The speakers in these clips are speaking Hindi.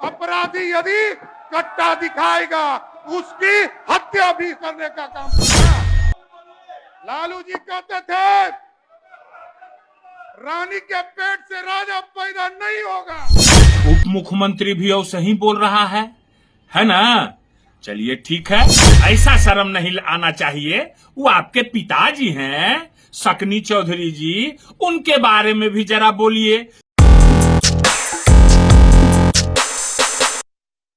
अपराधी यदि कट्टा दिखाएगा उसकी हत्या भी करने का काम करेगा। लालू जी कहते थे रानी के पेट से राजा पैदा नहीं होगा। उप मुख्यमंत्री भी ऐसा ही बोल रहा है ना। चलिए ठीक है, ऐसा शर्म नहीं आना चाहिए। वो आपके पिताजी हैं शकनी चौधरी जी, उनके बारे में भी जरा बोलिए।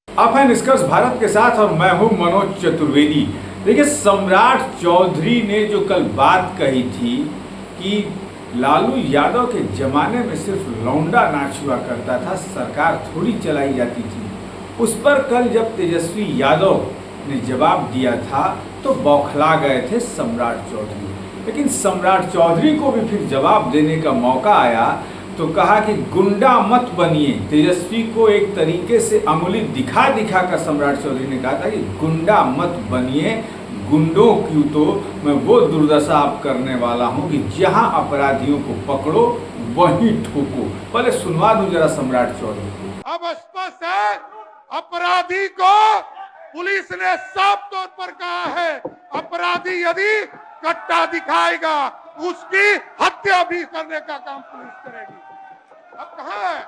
आप हैं निष्कर्ष भारत के साथ और मैं हूं मनोज चतुर्वेदी। देखिए, सम्राट चौधरी ने जो कल बात कही थी कि लालू यादव के जमाने में सिर्फ लौंडा नाच हुआ करता था, सरकार थोड़ी चलाई जाती थी, उस पर कल जब तेजस्वी यादव ने जवाब दिया था तो बौखला गए थे सम्राट चौधरी। लेकिन सम्राट चौधरी को भी फिर जवाब देने का मौका आया तो कहा कि गुंडा मत बनिए। तेजस्वी को एक तरीके से अंगुली दिखा दिखा कर सम्राट चौधरी ने कहा था कि गुंडा मत बनिए, गुंडों की तो मैं वो दुर्दशा आप करने वाला हूं कि जहां अपराधियों को पकड़ो वहीं ठोको। पहले सुनवा दूं जरा सम्राट चौधरी को। अब स्पष्ट है, अपराधी को पुलिस ने साफ तौर पर कहा है अपराधी यदि कट्टा दिखाएगा उसकी हत्या भी करने का काम पुलिस करेगी। अब कहां है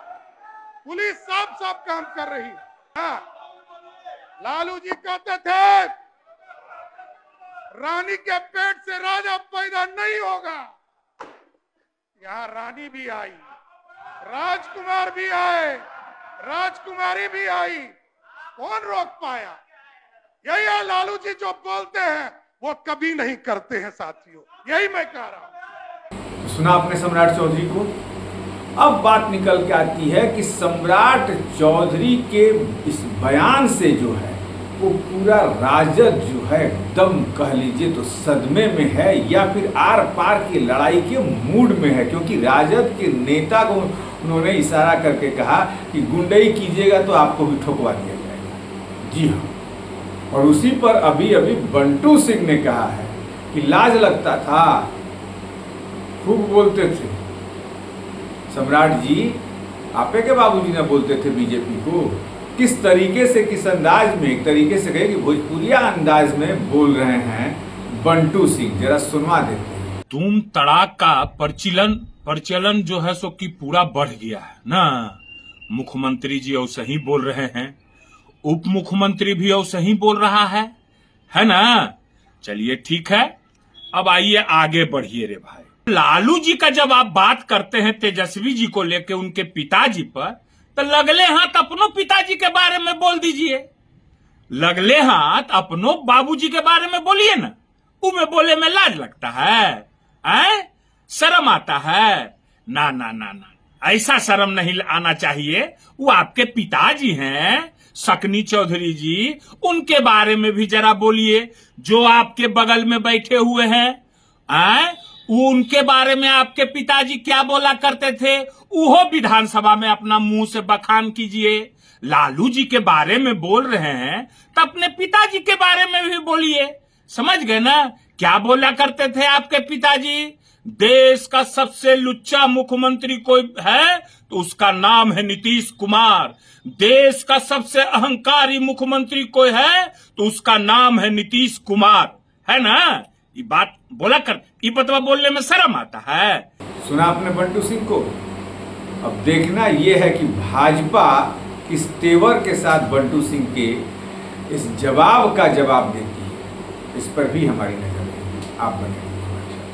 पुलिस? साफ साफ काम कर रही है। लालू जी कहते थे रानी के पेट से राजा पैदा नहीं होगा। यहां रानी भी आई, राजकुमार भी आए, राजकुमारी भी आई, कौन रोक पाया? यही है लालू जी जो बोलते हैं वो कभी नहीं करते हैं साथियों, यही मैं कह रहा हूं। सुना आपने सम्राट चौधरी को। अब बात निकल के आती है कि सम्राट चौधरी के इस बयान से जो है वो पूरा राजद जो है एकदम कह लीजिए तो सदमे में है या फिर आर पार की लड़ाई के मूड में है, क्योंकि राजद के नेता को उन्होंने इशारा करके कहा कि गुंडई कीजिएगा तो आपको भी ठोकवा दिया जाएगा। जी हाँ, और उसी पर अभी अभी बंटू सिंह ने कहा है कि लाज लगता था, खूब बोलते थे सम्राट जी, आपे के बाबूजी ने बोलते थे बीजेपी को, किस तरीके से, किस अंदाज में, एक तरीके से कहे कि भोजपुरिया अंदाज में बोल रहे हैं बंटू सिंह। जरा सुनवा देते हैं। तुम तड़ाक का प्रचलन जो है सो कि पूरा बढ़ गया है ना। मुख्यमंत्री जी ऐसा ही बोल रहे हैं, उप मुख्यमंत्री भी ऐसा ही बोल रहा है ना। चलिए ठीक है, अब आइए आगे बढ़िए रे भाई। लालू जी का जब आप बात करते हैं तेजस्वी जी को लेके उनके पिताजी पर, तो लगले हाथ अपनों पिताजी के बारे में बोल दीजिए, लगले हाथ अपनों बाबूजी के बारे में बोलिए ना। उमे बोले में लाज लगता है? शर्म आता है? ना ना ना ना, ऐसा शर्म नहीं आना चाहिए। वो आपके पिताजी हैं शकनी चौधरी जी, उनके बारे में भी जरा बोलिए। जो आपके बगल में बैठे हुए हैं वो उनके बारे में आपके पिताजी क्या बोला करते थे, वो विधानसभा में अपना मुंह से बखान कीजिए। लालू जी के बारे में बोल रहे हैं तो अपने पिताजी के बारे में भी बोलिए। समझ गए ना क्या बोला करते थे आपके पिताजी? देश का सबसे लुच्चा मुख्यमंत्री कोई है तो उसका नाम है नीतीश कुमार। देश का सबसे अहंकारी मुख्यमंत्री कोई है तो उसका नाम है नीतीश कुमार, है ना। ये बात बोला कर, ये बतवा बोलने में शर्म आता है? सुना आपने बंटू सिंह को। अब देखना यह है कि भाजपा किस तेवर के साथ बंटू सिंह के इस जवाब का जवाब देती है, इस पर भी हमारी नजर है। आप बने।